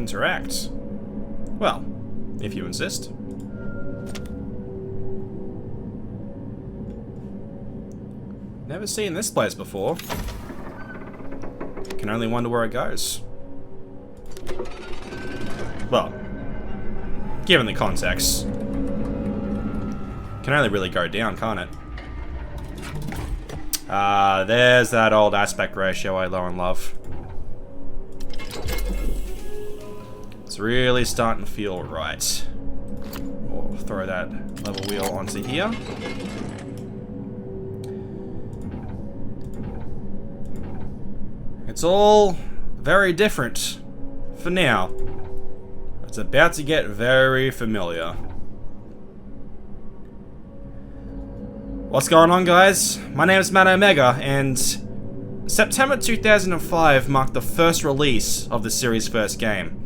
interact? Well, if you insist. Never seen this place before. Can only wonder where it goes. Well, given the context, can only really go down, can't it? There's that old aspect ratio I know and love. It's really starting to feel right. We'll throw that level wheel onto here. It's all very different for now. It's about to get very familiar. What's going on, guys? My name is Matt Omega, and September 2005 marked the first release of the series' first game.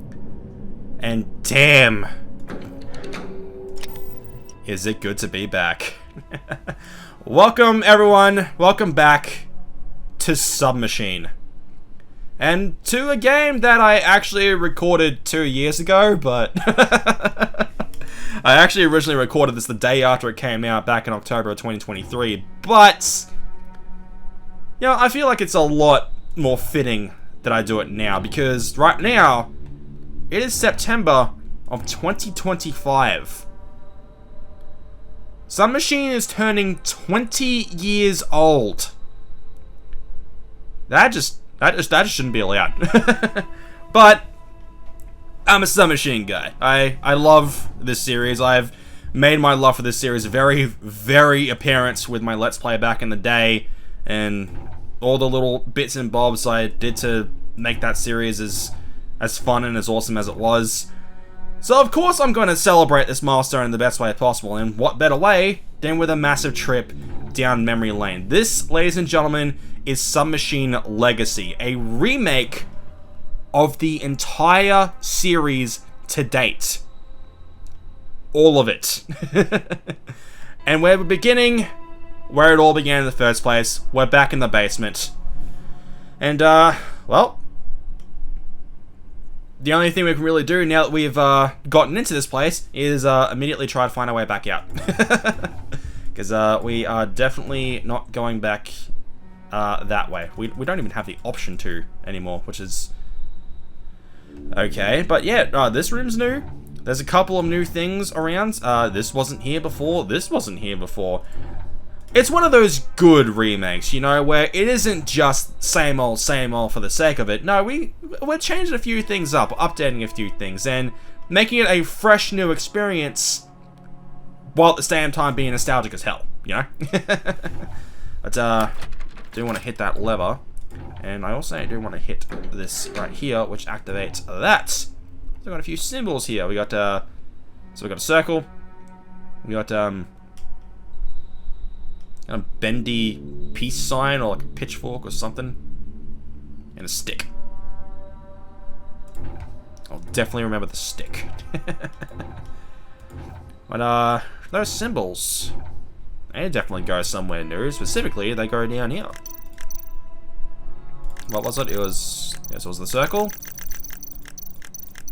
And damn, is it good to be back. Welcome, everyone. Welcome back to Submachine. And to a game that I actually recorded 2 years ago, but I actually originally recorded this the day after it came out back in October of 2023, but you know, I feel like it's a lot more fitting that I do it now, because right now it is September of 2025. Submachine is turning 20 years old. That just shouldn't be allowed. But I'm a Submachine guy. I love this series. I've made my love for this series very, very apparent with my Let's Play back in the day, and all the little bits and bobs I did to make that series as fun and as awesome as it was. So of course I'm going to celebrate this milestone in the best way possible, and what better way than with a massive trip down memory lane. This, ladies and gentlemen, is Submachine Legacy, a remake of the entire series to date. All of it. And we're beginning where it all began in the first place. We're back in the basement. And, well, the only thing we can really do now that we've gotten into this place is immediately try to find our way back out. Because we are definitely not going back that way. We don't even have the option to anymore, which is okay. But yeah, this room's new. There's a couple of new things around. This wasn't here before. This wasn't here before. It's one of those good remakes, you know, where it isn't just same old for the sake of it. No, we're changing a few things up, updating a few things, and making it a fresh new experience, while at the same time being nostalgic as hell, you know? But, do want to hit that lever, and I also do want to hit this right here, which activates that. So we've got a few symbols here. We got so we got a circle. We got a bendy peace sign, or like a pitchfork or something, and a stick. I'll definitely remember the stick. But those symbols, they definitely go somewhere new. Specifically, they go down here. What was it? It was... yes, it was the circle.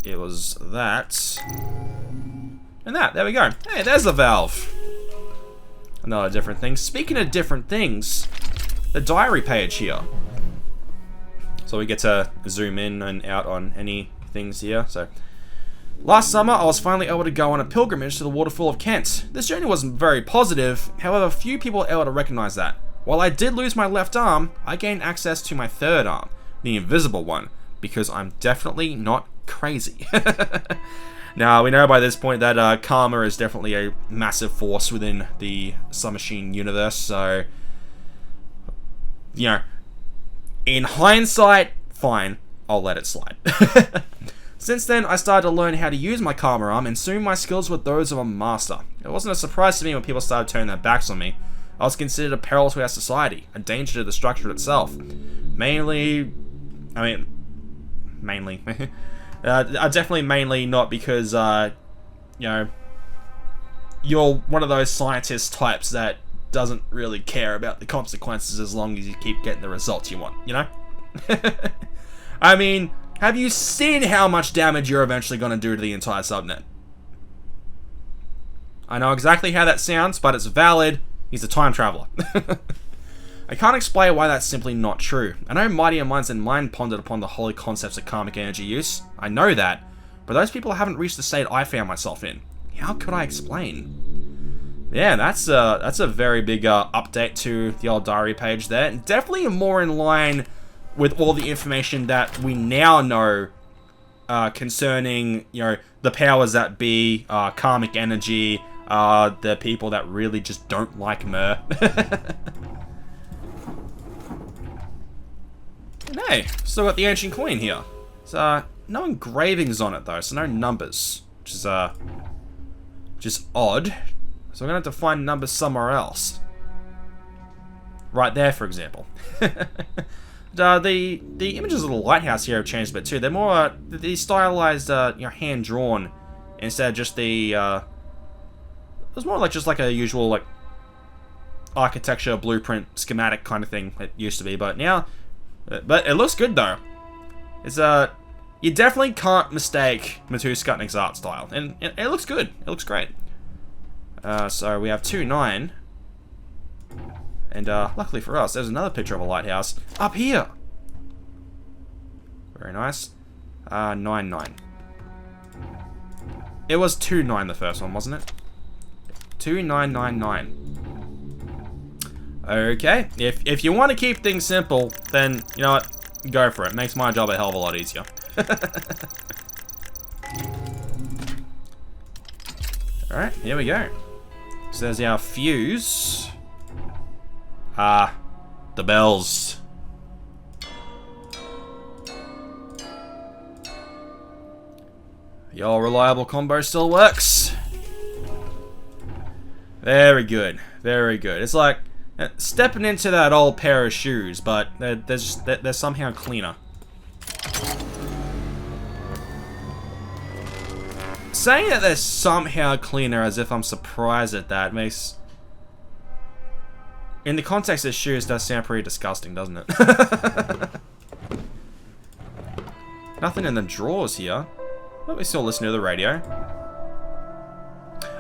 It was that. And that. There we go. Hey, there's the valve. Another different thing. Speaking of different things, the diary page here. So we get to zoom in and out on any things here. So, last summer, I was finally able to go on a pilgrimage to the Waterfall of Kent. This journey wasn't very positive, however, few people were able to recognize that. While I did lose my left arm, I gained access to my third arm, the invisible one, because I'm definitely not crazy. Now, we know by this point that karma is definitely a massive force within the Submachine universe, so, you know, in hindsight, fine, I'll let it slide. Since then, I started to learn how to use my karma arm, and soon my skills were those of a master. It wasn't a surprise to me when people started turning their backs on me. I was considered a peril to our society, a danger to the structure itself. Mainly... definitely mainly not because, you know, you're one of those scientist types that doesn't really care about the consequences as long as you keep getting the results you want, you know? I mean, Have you seen how much damage you're eventually going to do to the entire subnet? I know exactly how that sounds, but it's valid. He's a time traveler. I can't explain why that's simply not true. I know mightier minds than mine pondered upon the holy concepts of karmic energy use. I know that, but those people haven't reached the state I found myself in. How could I explain? Yeah, that's a very big update to the old diary page there. Definitely more in line with all the information that we now know concerning, you know, the powers that be, karmic energy, the people that really just don't like Mer. And hey, still got the ancient coin here. So no engravings on it though, so no numbers, which is just odd. So we're gonna have to find numbers somewhere else. Right there, for example. The images of the lighthouse here have changed a bit too. They're more the stylized, you know, hand drawn instead of just the. It was more like just like a usual like architecture blueprint schematic kind of thing it used to be, but now. But it looks good though. It's you definitely can't mistake Matu Skutnik's art style, and it looks good. It looks great. So we have 2-9, and luckily for us, there's another picture of a lighthouse up here. Very nice. 9-9. It was 2-9 the first one, wasn't it? 2999. Okay, if you want to keep things simple, then, you know what, go for it. Makes my job a hell of a lot easier. Alright, here we go. So there's our fuse. The bells. The old reliable combo still works. Very good, very good. It's like stepping into that old pair of shoes, but they're somehow cleaner. Saying that they're somehow cleaner as if I'm surprised at that makes... In the context of shoes, does sound pretty disgusting, doesn't it? Nothing in the drawers here. But we still listen to the radio.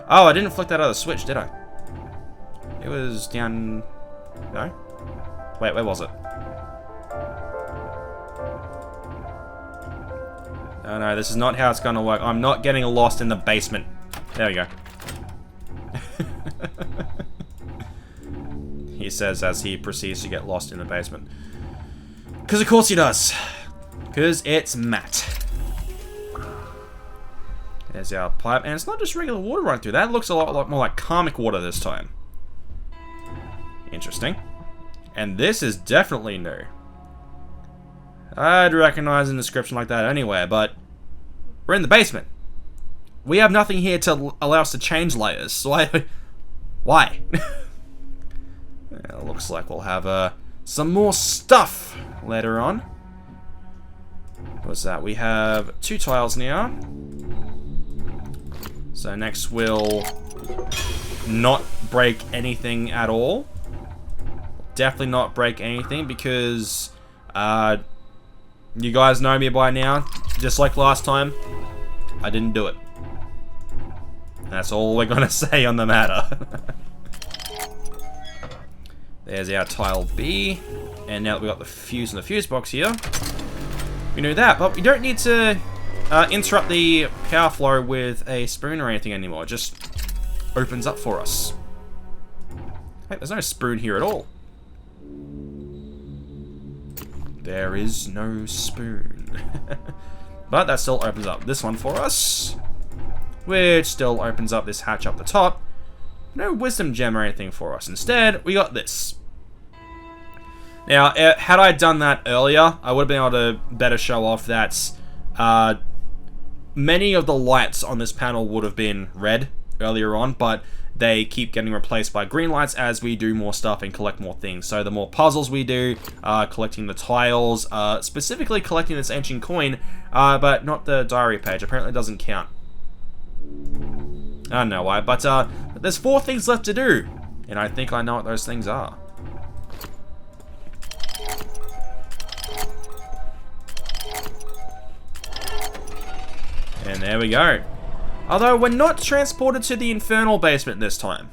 Oh, I didn't flick that other switch, did I? It was down... No? Wait, where was it? Oh no, this is not how it's gonna work. I'm not getting lost in the basement. There we go. He says as he proceeds to get lost in the basement. Because of course he does. Because it's Matt. There's our pipe, and it's not just regular water running through. That looks a lot more like karmic water this time. Interesting. And this is definitely new. I'd recognize an inscription like that anywhere, but we're in the basement. We have nothing here to allow us to change layers, so why? It looks like we'll have some more stuff later on. What's that? We have 2 tiles now. So next we'll not break anything at all. Definitely not break anything because you guys know me by now. Just like last time, I didn't do it. That's all we're gonna say on the matter. There's our tile B, and now that we've got the fuse in the fuse box here, we know that, but we don't need to interrupt the power flow with a spoon or anything anymore. It just opens up for us. Hey, there's no spoon here at all. There is no spoon. But that still opens up this one for us, which still opens up this hatch up the top. No wisdom gem or anything for us. Instead, we got this. Now, had I done that earlier, I would have been able to better show off that many of the lights on this panel would have been red earlier on, but they keep getting replaced by green lights as we do more stuff and collect more things. So the more puzzles we do, collecting the tiles, specifically collecting this ancient coin, but not the diary page. Apparently it doesn't count. I don't know why, but there's 4 things left to do, and I think I know what those things are. And there we go. Although, we're not transported to the infernal basement this time.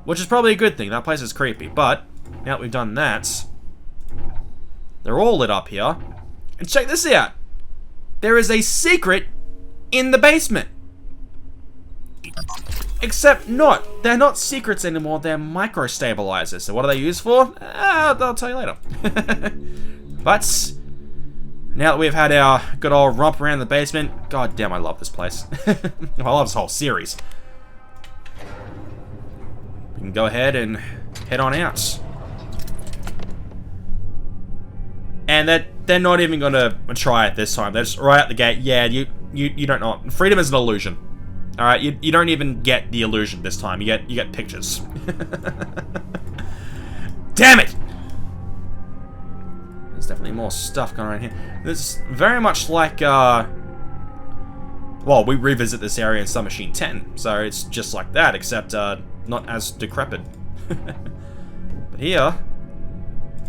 Which is probably a good thing. That place is creepy. But, now that we've done that, they're all lit up here. And check this out. There is a secret in the basement. Except not. They're not secrets anymore. They're micro-stabilizers. So what are they used for? I'll tell you later. But now that we've had our good old romp around the basement, god damn, I love this place. I love this whole series. We can go ahead and head on out. And they're not even gonna try it this time. They're just right out the gate. Yeah, you don't know. Freedom is an illusion. All right, you don't even get the illusion this time. You get pictures. Damn it! There's definitely more stuff going on here. There's very much like well, we revisit this area in Submachine 10, so it's just like that, except not as decrepit. But here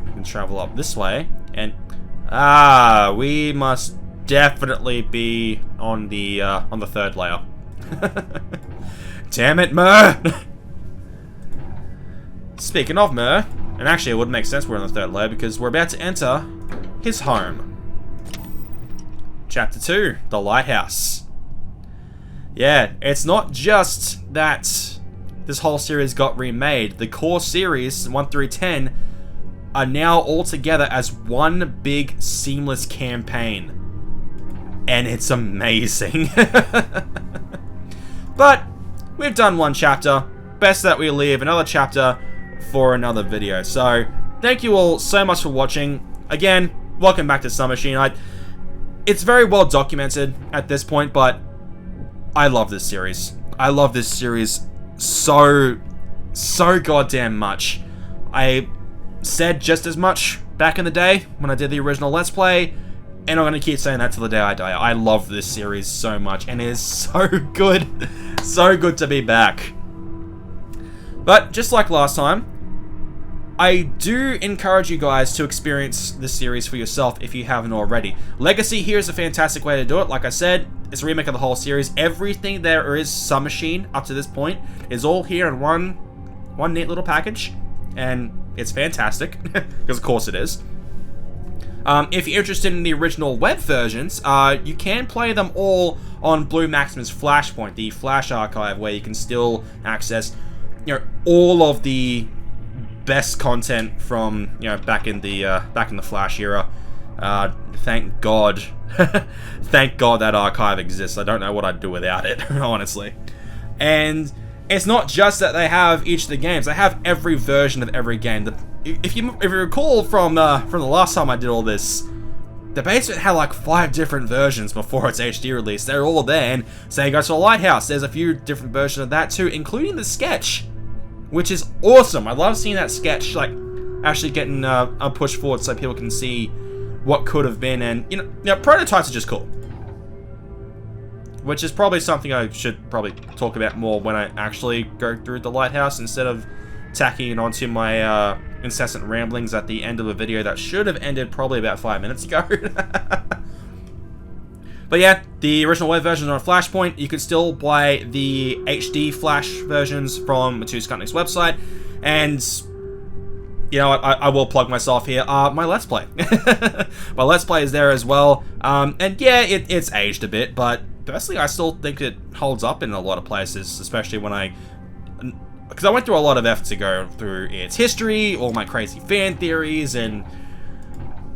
we can travel up this way, and we must definitely be on the third layer. Damn it, Mur! Speaking of Mur, and actually it would make sense we're on the third layer because we're about to enter his home. Chapter 2, The Lighthouse. Yeah, it's not just that this whole series got remade. The core series, 1 through 10, are now all together as one big seamless campaign. And it's amazing. But we've done one chapter. Best that we leave another chapter for another video. So thank you all so much for watching. Again, welcome back to Submachine. It's very well documented at this point, but I love this series. I love this series so goddamn much. I said just as much back in the day when I did the original Let's Play, and I'm going to keep saying that till the day I die. I love this series so much, and it is so good. So good to be back. But just like last time, I do encourage you guys to experience this series for yourself if you haven't already. Legacy here is a fantastic way to do it. Like I said, it's a remake of the whole series. Everything there is Submachine up to this point is all here in one neat little package, and it's fantastic, because of course it is. If you're interested in the original web versions, you can play them all on Blue Maximus Flashpoint, the Flash archive, where you can still access, all of the best content from, back in the Flash era. Thank God, thank God that archive exists. I don't know what I'd do without it, honestly. And it's not just that they have each of the games; they have every version of every game. If you recall from the last time I did all this, the basement had like 5 different versions before its HD release. They're all there, and say you go to the Lighthouse, there's a few different versions of that too, including the sketch, which is awesome. I love seeing that sketch like actually getting a push forward so people can see what could have been, and prototypes are just cool. Which is probably something I should probably talk about more when I actually go through the Lighthouse, instead of tacking it onto my incessant ramblings at the end of a video that should have ended probably about 5 minutes ago. But yeah, the original web version on Flashpoint. You can still buy the HD Flash versions from Matuskutnik's website. And, I will plug myself here. My Let's Play. My Let's Play is there as well. And yeah, it's aged a bit, but personally, I still think it holds up in a lot of places, especially when because I went through a lot of effort to go through its history, all my crazy fan theories, and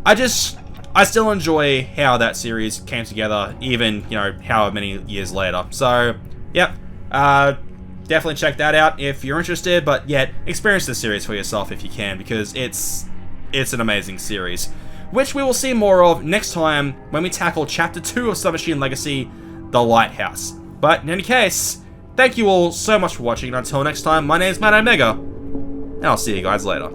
I still enjoy how that series came together, even, however many years later. So, yep, definitely check that out if you're interested, but yet, experience the series for yourself if you can, because it's an amazing series, which we will see more of next time when we tackle Chapter 2 of Submachine Legacy, The Lighthouse. But in any case, thank you all so much for watching, and until next time, my name is Matt Omega, and I'll see you guys later.